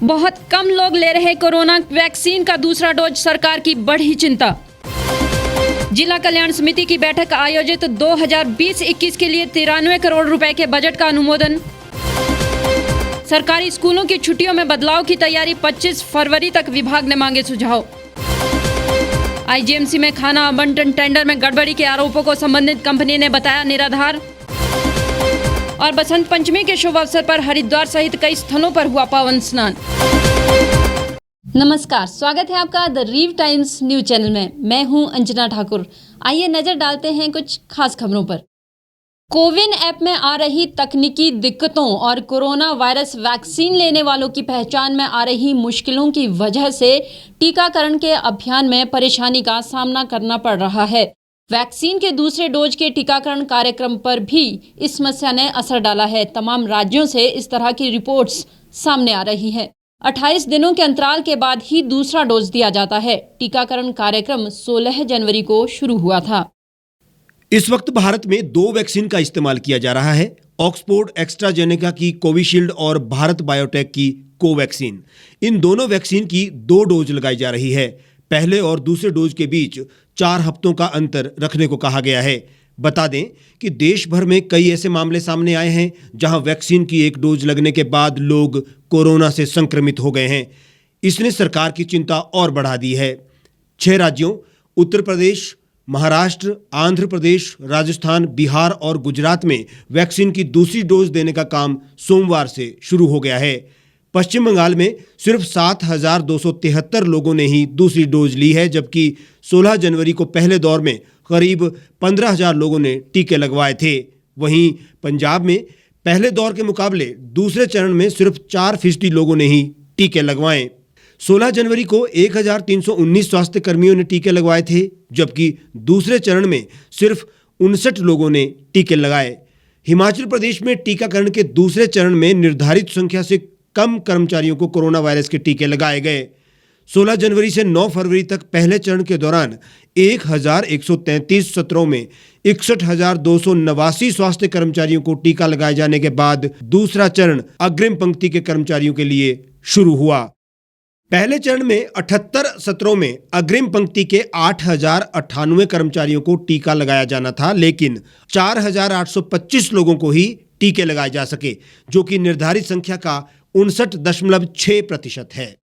बहुत कम लोग ले रहे कोरोना वैक्सीन का दूसरा डोज, सरकार की बढ़ी चिंता। जिला कल्याण समिति की बैठक आयोजित 2020-21 के लिए 93 करोड़ रुपए के बजट का अनुमोदन। सरकारी स्कूलों की छुट्टियों में बदलाव की तैयारी, 25 फरवरी तक विभाग ने मांगे सुझाव। आईजीएमसी में खाना आवंटन टेंडर में गड़बड़ी के आरोपों को संबंधित कंपनी ने बताया निराधार। और बसंत पंचमी के शुभ अवसर पर हरिद्वार सहित कई स्थलों पर हुआ पावन स्नान। नमस्कार, स्वागत है आपका द रीव टाइम्स न्यूज चैनल में। मैं हूं अंजना ठाकुर। आइए नजर डालते हैं कुछ खास खबरों पर। कोविन ऐप में आ रही तकनीकी दिक्कतों और कोरोना वायरस वैक्सीन लेने वालों की पहचान में आ रही मुश्किलों की वजह से टीकाकरण के अभियान में परेशानी का सामना करना पड़ रहा है। वैक्सीन के दूसरे डोज के टीकाकरण कार्यक्रम पर भी इस समस्या ने असर डाला है। तमाम राज्यों से इस तरह की रिपोर्ट्स सामने आ रही हैं। 28 दिनों के अंतराल के बाद ही दूसरा डोज दिया जाता है। टीकाकरण कार्यक्रम 16 जनवरी को शुरू हुआ था। इस वक्त भारत में 2 वैक्सीन का इस्तेमाल किया जा रहा है, ऑक्सफोर्ड एस्ट्राजेनेका की कोविशील्ड और भारत बायोटेक की कोवैक्सीन। इन दोनों वैक्सीन की 2 डोज लगाई जा रही है। पहले और दूसरे डोज के बीच 4 हफ्तों का अंतर रखने को कहा गया है। बता दें कि देश भर में कई ऐसे मामले सामने आए हैं जहां वैक्सीन की 1 डोज लगने के बाद लोग कोरोना से संक्रमित हो गए हैं। इसने सरकार की चिंता और बढ़ा दी है। 6 राज्यों उत्तर प्रदेश, महाराष्ट्र, आंध्र प्रदेश, राजस्थान, बिहार और गुजरात में वैक्सीन की दूसरी डोज देने का काम सोमवार से शुरू हो गया है। पश्चिम बंगाल में सिर्फ 7,273 लोगों ने ही दूसरी डोज ली है, जबकि 16 जनवरी को पहले दौर में करीब 15,000 लोगों ने टीके लगवाए थे। वहीं पंजाब में पहले दौर के मुकाबले दूसरे चरण में सिर्फ 4% लोगों ने ही टीके लगवाए। 16 जनवरी को 1,319 स्वास्थ्य कर्मियों ने टीके लगवाए थे, जबकि दूसरे चरण में सिर्फ 59 लोगों ने टीके लगाए। हिमाचल प्रदेश में टीकाकरण के दूसरे चरण में निर्धारित संख्या से कम कर्मचारियों को कोरोना वायरस के टीके लगाए गए। 16 जनवरी से 9 फरवरी तक पहले चरण के दौरान 1,133 सत्रों में 61,289 स्वास्थ्य कर्मचारियों को टीका लगाए जाने के बाद दूसरा चरण अग्रिम पंक्ति के कर्मचारियों के लिए शुरू हुआ। पहले चरण में 78 सत्रों में अग्रिम पंक्ति के 8,098 कर्मचारियों को टीका लगाया जाना था, लेकिन 4,825 लोगों को ही टीके लगाए जा सके, जो कि निर्धारित संख्या का 59.6% है।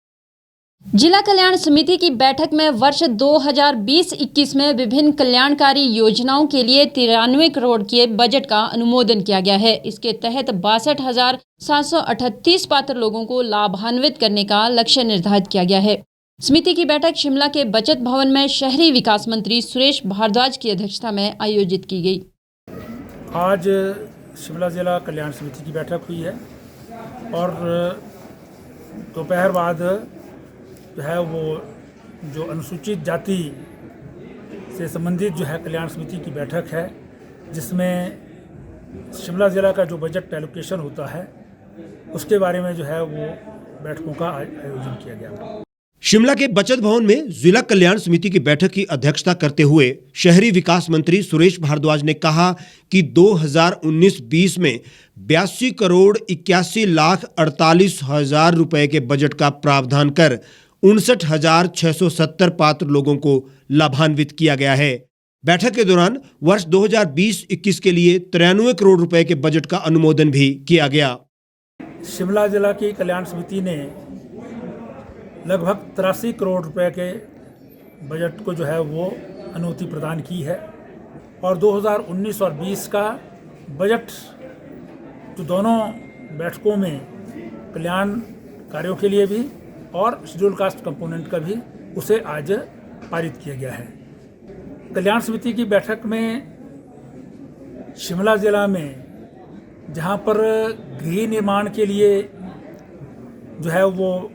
जिला कल्याण समिति की बैठक में वर्ष 2020-21 में विभिन्न कल्याणकारी योजनाओं के लिए 93 करोड़ के बजट का अनुमोदन किया गया है। इसके तहत 62,738 पात्र लोगों को लाभान्वित करने का लक्ष्य निर्धारित किया गया है। समिति की बैठक शिमला के बचत भवन में शहरी विकास मंत्री सुरेश भारद्वाज की अध्यक्षता में आयोजित की गई। आज शिमला जिला कल्याण समिति की बैठक हुई है और दोपहर बाद जो है वो जो अनुसूचित जाति से संबंधित जो है कल्याण समिति की बैठक है, जिसमें शिमला ज़िला का जो बजट एलोकेशन होता है उसके बारे में जो है वो बैठकों का आयोजन किया गया। शिमला के बचत भवन में जिला कल्याण समिति की बैठक की अध्यक्षता करते हुए शहरी विकास मंत्री सुरेश भारद्वाज ने कहा कि 2019-20 में 82 करोड़ 81 लाख 48 हजार रुपए के बजट का प्रावधान कर 59,670 पात्र लोगों को लाभान्वित किया गया है। बैठक के दौरान वर्ष 2020-21 के लिए 93 करोड़ रुपए के बजट का अनुमोदन भी किया गया। शिमला जिला की कल्याण समिति ने लगभग 83 करोड़ रुपए के बजट को जो है वो अनुमति प्रदान की है और 2019 और 20 का बजट जो दोनों बैठकों में कल्याण कार्यों के लिए भी और शेड्यूल कास्ट कंपोनेंट का भी उसे आज पारित किया गया है। कल्याण समिति की बैठक में शिमला ज़िला में जहां पर गृह निर्माण के लिए जो है वो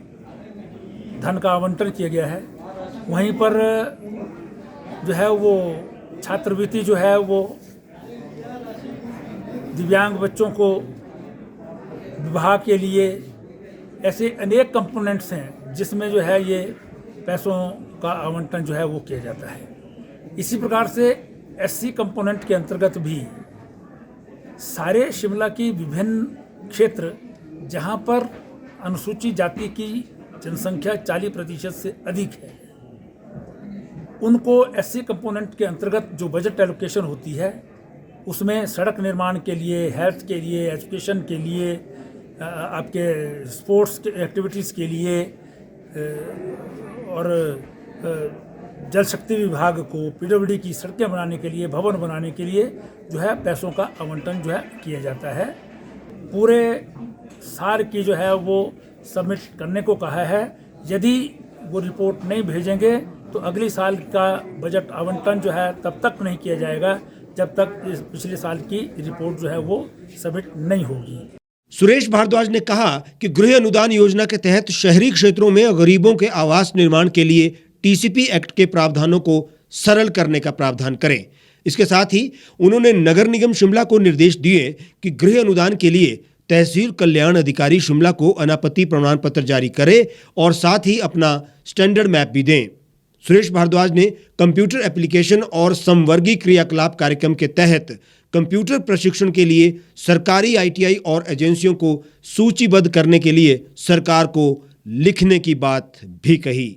धन का आवंटन किया गया है, वहीं पर जो है वो छात्रवृत्ति जो है वो दिव्यांग बच्चों को विवाह के लिए, ऐसे अनेक कंपोनेंट्स हैं जिसमें जो है ये पैसों का आवंटन जो है वो किया जाता है। इसी प्रकार से एससी कंपोनेंट के अंतर्गत भी सारे शिमला की विभिन्न क्षेत्र जहां पर अनुसूचित जाति की जनसंख्या 40% से अधिक है, उनको एससी कंपोनेंट के अंतर्गत जो बजट एलोकेशन होती है उसमें सड़क निर्माण के लिए, हेल्थ के लिए, एजुकेशन के लिए, आपके स्पोर्ट्स एक्टिविटीज़ के लिए और जल शक्ति विभाग को पीडब्ल्यूडी की सड़कें बनाने के लिए, भवन बनाने के लिए जो है पैसों का आवंटन जो है किया जाता है। पूरे साल की जो है वो सबमिट करने को कहा है। यदि वो रिपोर्ट नहीं भेजेंगे तो अगली साल का बजट आवंटन जो है तब तक नहीं किया जाएगा जब तक इस पिछले साल की रिपोर्ट जो है वो सबमिट नहीं होगी। सुरेश भारद्वाज ने कहा कि गृह अनुदान योजना के तहत शहरी क्षेत्रों में गरीबों के आवास निर्माण के लिए टीसीपी एक्ट के प्रावधानों को सरल करने का प्रावधान करें। इसके साथ ही उन्होंने नगर निगम शिमला को निर्देश दिए कि गृह अनुदान के लिए तहसील कल्याण अधिकारी शिमला को अनापत्ति प्रमाण पत्र जारी करे और साथ ही अपना स्टैंडर्ड मैप भी दें। सुरेश भारद्वाज ने कंप्यूटर एप्लीकेशन और समवर्गीय क्रियाकलाप कार्यक्रम के तहत कंप्यूटर प्रशिक्षण के लिए सरकारी आईटीआई और एजेंसियों को सूचीबद्ध करने के लिए सरकार को लिखने की बात भी कही।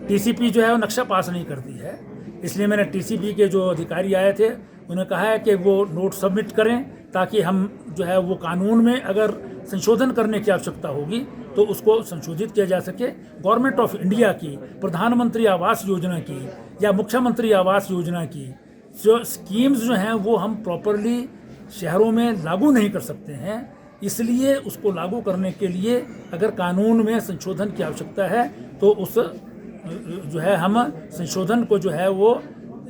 टीसीपी जो है वो नक्शा पास नहीं करती है, इसलिए मैंने टीसीपी के जो अधिकारी आए थे उन्हें कहा है कि वो नोट सबमिट करें ताकि हम जो है वो कानून में अगर संशोधन करने की आवश्यकता होगी तो उसको संशोधित किया जा सके। गवर्नमेंट ऑफ इंडिया की प्रधानमंत्री आवास योजना की या मुख्यमंत्री आवास योजना की जो स्कीम्स जो हैं वो हम प्रॉपरली शहरों में लागू नहीं कर सकते हैं, इसलिए उसको लागू करने के लिए अगर कानून में संशोधन की आवश्यकता है तो उस जो है हम संशोधन को जो है वो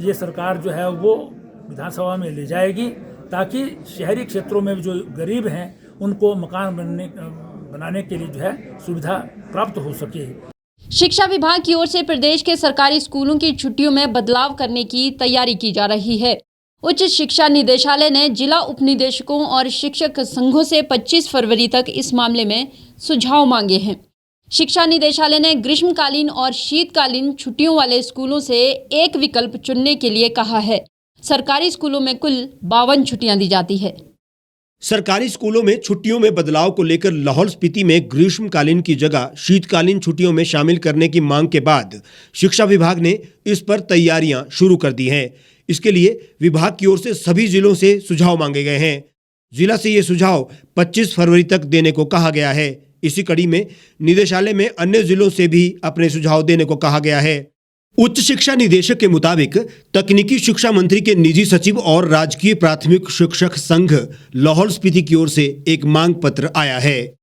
ये सरकार जो है वो विधानसभा में ले जाएगी ताकि शहरी क्षेत्रों में जो गरीब हैं उनको मकान बनाने के लिए जो है सुविधा प्राप्त हो सके। शिक्षा विभाग की ओर से प्रदेश के सरकारी स्कूलों की छुट्टियों में बदलाव करने की तैयारी की जा रही है। उच्च शिक्षा निदेशालय ने जिला उपनिदेशकों और शिक्षक संघों से 25 फरवरी तक इस मामले में सुझाव मांगे हैं। शिक्षा निदेशालय ने ग्रीष्मकालीन और शीतकालीन छुट्टियों वाले स्कूलों से एक विकल्प चुनने के लिए कहा है। सरकारी स्कूलों में कुल 52 छुट्टियां दी जाती है। सरकारी स्कूलों में छुट्टियों में बदलाव को लेकर लाहौल स्पीति में ग्रीष्मकालीन की जगह शीतकालीन छुट्टियों में शामिल करने की मांग के बाद शिक्षा विभाग ने इस पर तैयारियां शुरू कर दी हैं। इसके लिए विभाग की ओर से सभी जिलों से सुझाव मांगे गए हैं। जिला से ये सुझाव 25 फरवरी तक देने को कहा गया है। इसी कड़ी में निदेशालय में अन्य जिलों से भी अपने सुझाव देने को कहा गया है। उच्च शिक्षा निदेशक के मुताबिक तकनीकी शिक्षा मंत्री के निजी सचिव और राजकीय प्राथमिक शिक्षक संघ लाहौल स्पीति की ओर से एक मांग पत्र आया है।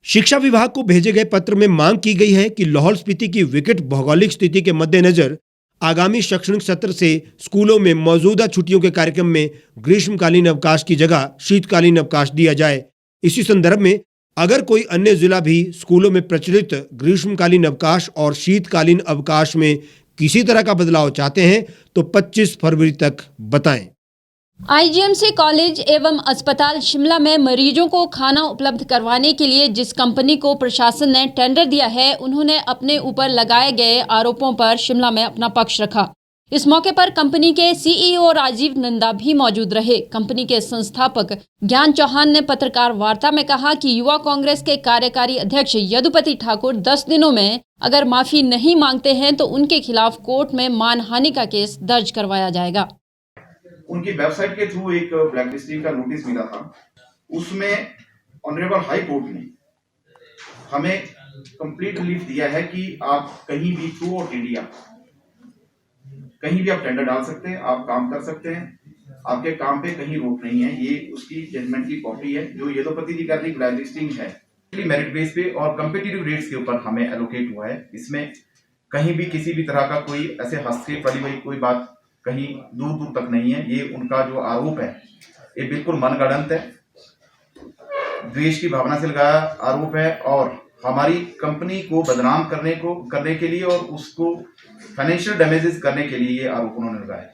शिक्षा विभाग को भेजे गए पत्र में मांग की गई है कि लाहौल स्पीति की विकट भौगोलिक स्थिति के मद्देनजर आगामी शैक्षणिक सत्र से स्कूलों में मौजूदा छुट्टियों के कार्यक्रम में ग्रीष्मकालीन अवकाश की जगह शीतकालीन अवकाश दिया जाए। इसी संदर्भ में अगर कोई अन्य जिला भी स्कूलों में प्रचलित ग्रीष्मकालीन अवकाश और शीतकालीन अवकाश में किसी तरह का बदलाव चाहते हैं तो 25 फरवरी तक बताएं। आईजीएमसी कॉलेज एवं अस्पताल शिमला में मरीजों को खाना उपलब्ध करवाने के लिए जिस कंपनी को प्रशासन ने टेंडर दिया है, उन्होंने अपने ऊपर लगाए गए आरोपों पर शिमला में अपना पक्ष रखा। इस मौके पर कंपनी के सीईओ राजीव नंदा भी मौजूद रहे। कंपनी के संस्थापक ज्ञान चौहान ने पत्रकार वार्ता में कहा कि युवा कांग्रेस के कार्यकारी अध्यक्ष यदुपति ठाकुर 10 दिनों में अगर माफी नहीं मांगते हैं तो उनके खिलाफ कोर्ट में मानहानि का केस दर्ज करवाया जाएगा। उनकी वेबसाइट के थ्रू एक ब्लैकलिस्टिंग का नोटिस मिला था, उसमें ऑनरेबल हाई कोर्ट ने हमें कंप्लीट रिलीफ दिया है कि आप कहीं भी थ्रू आउट इंडिया कहीं भी आप टेंडर डाल सकते हैं, आप काम कर सकते हैं, आपके काम पे कहीं रोक नहीं है। ये उसकी जजमेंट की कॉपी है जो यदुपति जी का ब्लैक लिस्टिंग है, मेरिट बेस पे और कम्पिटिटिव रेट्स के ऊपर हमें एलोकेट हुआ है। इसमें कहीं भी किसी भी तरह का कोई ऐसे हस्तक्षेप वाली कोई बात कहीं दूर दूर तक नहीं है। ये उनका जो आरोप है ये बिल्कुल मनगढ़ंत है, द्वेष की भावना से लगाया आरोप है और हमारी कंपनी को बदनाम करने के लिए और उसको फाइनेंशियल डैमेजेस करने के लिए ये आरोप उन्होंने लगाया।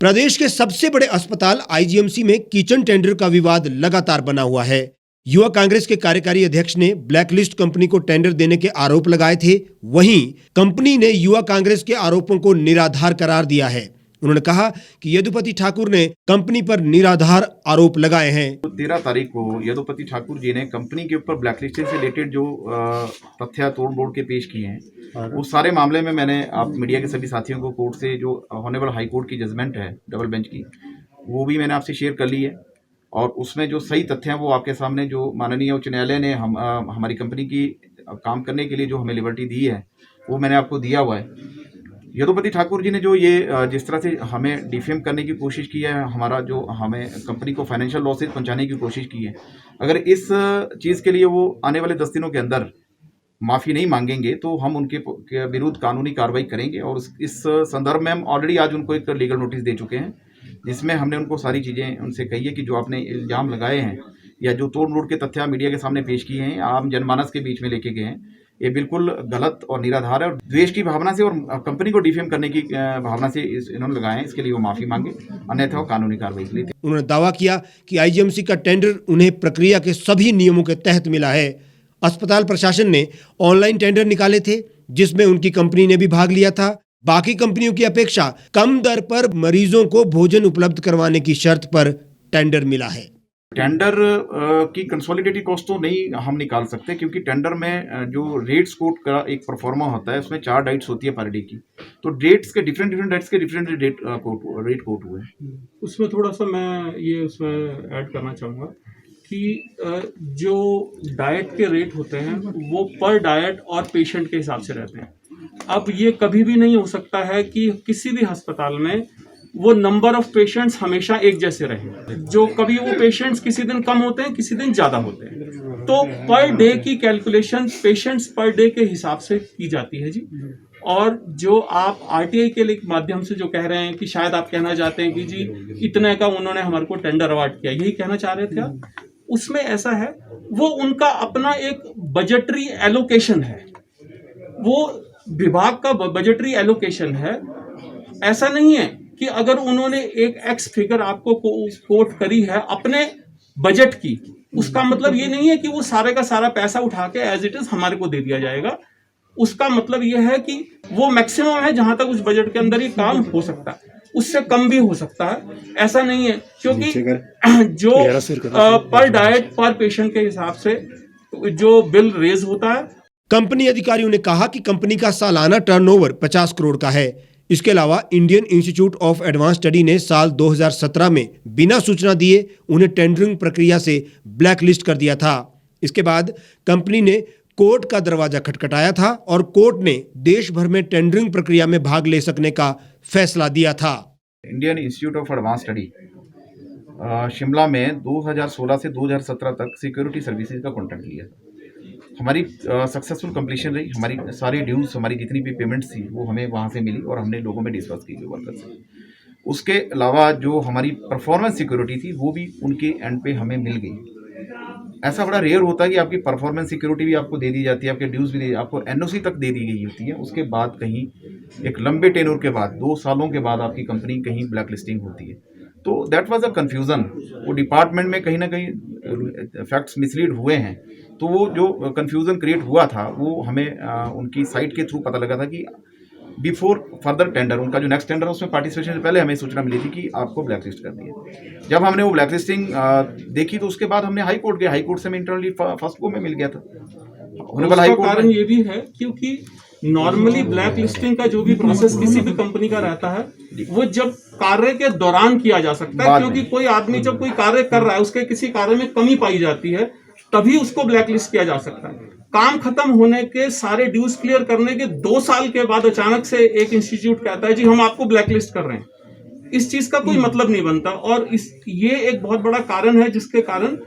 प्रदेश के सबसे बड़े अस्पताल आईजीएमसी में किचन टेंडर का विवाद लगातार बना हुआ है। युवा कांग्रेस के कार्यकारी अध्यक्ष ने ब्लैकलिस्ट कंपनी को टेंडर देने के आरोप लगाए थे। वहीं कंपनी ने युवा कांग्रेस के आरोपों को निराधार करार दिया है। उन्होंने कहा कि यदुपति ठाकुर ने कंपनी पर निराधार आरोप लगाए हैं। 13 तारीख को यदुपति ठाकुर जी ने कंपनी के ऊपर ब्लैकलिस्टिंग से रिलेटेड जो तथ्य तोड़ मोड़ के पेश किए हैं, उस सारे मामले में मैंने आप मीडिया के सभी साथियों को कोर्ट से जो ऑनरेबल हाई कोर्ट की जजमेंट है डबल बेंच की, वो भी मैंने आपसे शेयर कर ली है। और उसमें जो सही तथ्य हैं वो आपके सामने, जो माननीय उच्च न्यायालय ने हमारी कंपनी की काम करने के लिए जो हमें लिबर्टी दी है, वो मैंने आपको दिया हुआ है। यदुपति ठाकुर जी ने जो ये जिस तरह से हमें डिफेम करने की कोशिश की है, हमारा जो हमें कंपनी को फाइनेंशियल लॉसेज पहुंचाने की कोशिश की है, अगर इस चीज़ के लिए वो आने वाले 10 दिनों के अंदर माफ़ी नहीं मांगेंगे तो हम उनके विरुद्ध कानूनी कार्रवाई करेंगे। और इस संदर्भ में हम ऑलरेडी आज उनको एक लीगल नोटिस दे चुके हैं, जिसमें हमने उनको सारी चीज़ें उनसे कही है कि जो आपने इल्ज़ाम लगाए हैं या जो तोड़ मोड़ के तथ्य मीडिया के सामने पेश किए हैं, आम जनमानस के बीच में लेके गए हैं, ये बिल्कुल गलत और निराधार है और द्वेष की भावना से और कंपनी को डिफेम करने की भावना से इन्होंने लगाए हैं। इसके लिए वो माफ़ी मांगे, अन्यथा वो कानूनी कार्रवाई के लिए। उन्होंने दावा किया कि आईजीएमसी का टेंडर उन्हें प्रक्रिया के सभी नियमों के तहत मिला है। अस्पताल प्रशासन ने ऑनलाइन टेंडर निकाले थे, जिसमें उनकी कंपनी ने भी भाग लिया था। बाकी कंपनियों की अपेक्षा कम दर पर मरीजों को भोजन उपलब्ध करवाने की शर्त पर टेंडर मिला है। टेंडर की कंसोलिडेटेड कॉस्ट तो नहीं हम निकाल सकते, क्योंकि टेंडर में जो रेट्स कोट का एक परफॉर्मा होता है, उसमें 4 डाइट्स होती है पर डे की, तो डेट्स के डिफरेंट डाइट्स के डिफरेंट रेट कोट हुए हैं। उसमें थोड़ा सा मैं ये उसमें ऐड करना चाहूँगा कि जो डाइट के रेट होते हैं वो पर डाइट और पेशेंट के हिसाब से रहते हैं। अब ये कभी भी नहीं हो सकता है कि किसी भी अस्पताल में वो नंबर ऑफ पेशेंट्स हमेशा एक जैसे रहे। जो कभी वो पेशेंट्स किसी दिन कम होते हैं, किसी दिन ज़्यादा होते हैं, तो पर डे की कैलकुलेशन पेशेंट्स पर डे के हिसाब से की जाती है जी। और जो आप आरटीआई के माध्यम से जो कह रहे हैं कि शायद आप कहना चाहते हैं कि जी इतने का उन्होंने हमारे को टेंडर अवार्ड किया, यही कहना चाह रहे थे आप? उसमें ऐसा है, वो उनका अपना एक बजटरी एलोकेशन है, वो विभाग का बजटरी एलोकेशन है। ऐसा नहीं है कि अगर उन्होंने एक एक्स फिगर आपको कोट करी है अपने बजट की, उसका मतलब ये नहीं है कि वो सारे का सारा पैसा उठा के एज इट इज हमारे को दे दिया जाएगा। उसका मतलब ये है कि वो मैक्सिमम है जहां तक उस बजट के अंदर ही काम हो सकता है, उससे कम भी हो सकता है। ऐसा नहीं है, क्योंकि जो पर डाइट पर पेशेंट के हिसाब से जो बिल रेज होता है। कंपनी अधिकारियों ने कहा कि कंपनी का सालाना टर्नओवर 50 करोड़ का है। इसके अलावा Indian institute of advance study ने साल 2017 में बिना सूचना दिए उन्हें टेंडरिंग प्रक्रिया से ब्लैकलिस्ट कर दिया था। इसके बाद कंपनी ने कोर्ट का दरवाजा खटखटाया था और कोर्ट ने देश भर में टेंडरिंग प्रक्रिया में भाग ले सकने का फैसला दिया था। Indian institute of advance study Shimla में 2016 से 2017 तक सिक्योरिटी सर्विसेज का कॉन्ट्रैक्ट लिया था। हमारी सक्सेसफुल कंप्लीशन रही, हमारी सारी ड्यूज, हमारी जितनी भी पेमेंट्स थी वो हमें वहाँ से मिली और हमने लोगों में डिस्कस की वर्कर से। उसके अलावा जो हमारी परफॉर्मेंस सिक्योरिटी थी वो भी उनके एंड पे हमें मिल गई। ऐसा बड़ा रेयर होता है कि आपकी परफॉर्मेंस सिक्योरिटी भी आपको दे दी जाती है, आपके ड्यूज भी आपको एनओसी तक दे दी गई होती है। उसके बाद कहीं एक लंबे टेन्योर के बाद 2 सालों के बाद आपकी कंपनी कहीं ब्लैक लिस्टिंग होती है। तो दैट वाज अ कन्फ्यूज़न। वो डिपार्टमेंट में कहीं ना कहीं फैक्ट्स मिसलीड हुए हैं, तो वो जो कन्फ्यूज़न क्रिएट हुआ था वो हमें उनकी साइट के थ्रू पता लगा था कि बिफोर फर्दर टेंडर, उनका जो नेक्स्ट टेंडर है उसमें पार्टिसिपेशन से पहले हमें सूचना मिली थी कि आपको ब्लैकलिस्ट कर दिया। जब हमने वो ब्लैकलिस्टिंग देखी तो उसके बाद हमने हाई कोर्ट गए, हाई कोर्ट से हमें इंटरनली फर्स्ट को में मिल गया था। उसका कारण ये भी है क्योंकि नॉर्मली ब्लैक लिस्टिंग का जो भी प्रोसेस किसी भी कंपनी का रहता है वो जब कार्य के दौरान किया जा सकता है, क्योंकि कोई आदमी जब कोई कार्य कर रहा है उसके किसी कार्य में कमी पाई जाती है तभी उसको ब्लैक लिस्ट किया जा सकता है। काम खत्म होने के सारे ड्यूज क्लियर करने के 2 साल के बाद अचानक से एक इंस्टीट्यूट कहता है जी हम आपको ब्लैक लिस्ट कर रहे हैं। इस चीज का कोई मतलब नहीं बनता और ये एक बहुत बड़ा कारण है जिसके कारण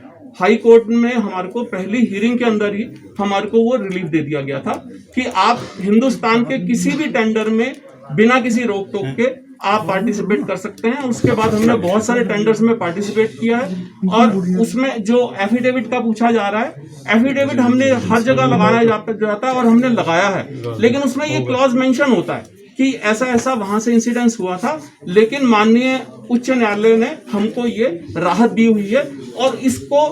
हाई कोर्ट में हमारे को पहली हियरिंग के अंदर ही हमारे को वो रिलीफ दे दिया गया था कि आप हिंदुस्तान के किसी भी टेंडर में बिना किसी रोक टोक के आप पार्टिसिपेट कर सकते हैं। उसके बाद हमने बहुत सारे टेंडर्स में पार्टिसिपेट किया है और उसमें जो एफिडेविट का पूछा जा रहा है, एफिडेविट हमने हर जगह लगाया जाता है और हमने लगाया है, लेकिन उसमें ये क्लॉज मेंशन होता है कि ऐसा ऐसा वहां से इंसिडेंस हुआ था, लेकिन माननीय उच्च न्यायालय ने हमको ये राहत दी हुई है और इसको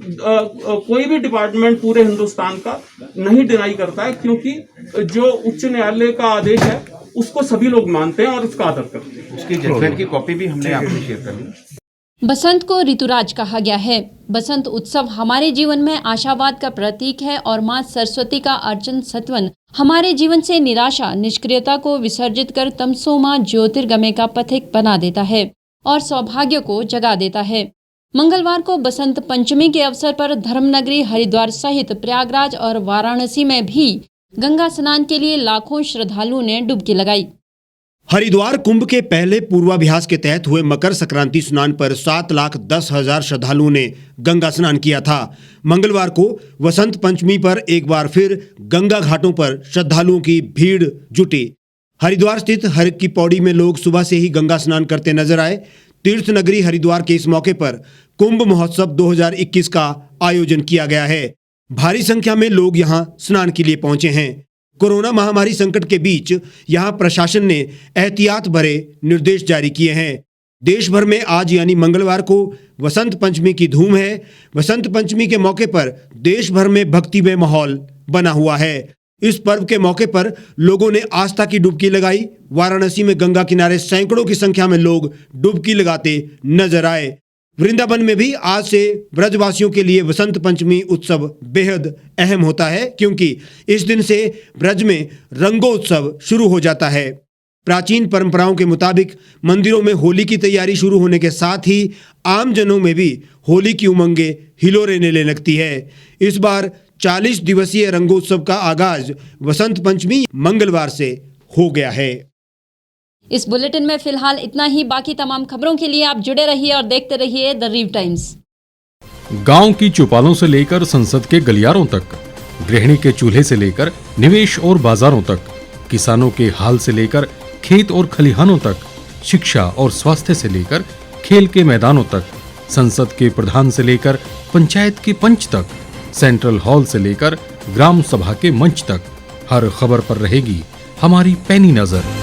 कोई भी डिपार्टमेंट पूरे हिंदुस्तान का नहीं डिनाई करता है, क्योंकि जो उच्च न्यायालय का आदेश है उसको सभी लोग मानते हैं और उसका आदर करते हैं। उसकी जजमेंट की कॉपी भी हमने आपसे शेयर कर ली। बसंत को ऋतुराज कहा गया है। बसंत उत्सव हमारे जीवन में आशावाद का प्रतीक है और मां सरस्वती का अर्चन सत्वन हमारे जीवन से निराशा निष्क्रियता को विसर्जित कर तमसोमा ज्योतिर्गमय का पथिक बना देता है और सौभाग्य को जगा देता है। मंगलवार को बसंत पंचमी के अवसर पर धर्मनगरी हरिद्वार सहित प्रयागराज और वाराणसी में भी गंगा स्नान के लिए लाखों श्रद्धालुओं ने डुबकी लगाई। हरिद्वार कुंभ के पहले पूर्वाभ्यास के तहत हुए मकर संक्रांति स्नान पर 7,10,000 श्रद्धालुओं ने गंगा स्नान किया था। मंगलवार को वसंत पंचमी पर एक बार फिर गंगा घाटों पर श्रद्धालुओं की भीड़ जुटी। हरिद्वार स्थित हर की पौड़ी में लोग सुबह से ही गंगा स्नान करते नजर आए। तीर्थ नगरी हरिद्वार के इस मौके पर कुंभ महोत्सव 2021 का आयोजन किया गया है। भारी संख्या में लोग यहां स्नान के लिए पहुंचे हैं। कोरोना महामारी संकट के बीच यहां प्रशासन ने एहतियात भरे निर्देश जारी किए हैं। देश भर में आज यानी मंगलवार को वसंत पंचमी की धूम है। वसंत पंचमी के मौके पर देश भर में भक्तिमय माहौल बना हुआ है। इस पर्व के मौके पर लोगों ने आस्था की डुबकी लगाई। वाराणसी में गंगा किनारे सैकड़ों की संख्या में लोग डुबकी लगाते नजर आए। वृंदावन में भी आज से ब्रजवासियों के लिए वसंत पंचमी उत्सव बेहद अहम होता है, क्योंकि इस दिन से ब्रज में रंगोत्सव शुरू हो जाता है। प्राचीन परंपराओं के मुताबिक मंदिरों में होली की तैयारी शुरू होने के साथ ही आम जनों में भी होली की उमंगे हिलोरें ले लगती है। इस बार 40 दिवसीय रंगोत्सव का आगाज वसंत पंचमी मंगलवार से हो गया है। इस बुलेटिन में फिलहाल इतना ही। बाकी तमाम खबरों के लिए आप जुड़े रहिए और देखते रहिए द रीव टाइम्स। गांव की चौपालों से लेकर संसद के गलियारों तक, गृहिणी के चूल्हे से लेकर निवेश और बाजारों तक, किसानों के हाल से लेकर खेत और खलिहानों तक, शिक्षा और स्वास्थ्य से लेकर खेल के मैदानों तक, संसद के प्रधान से लेकर पंचायत के पंच तक, सेंट्रल हॉल से लेकर ग्राम सभा के मंच तक, हर खबर पर रहेगी हमारी पैनी नजर।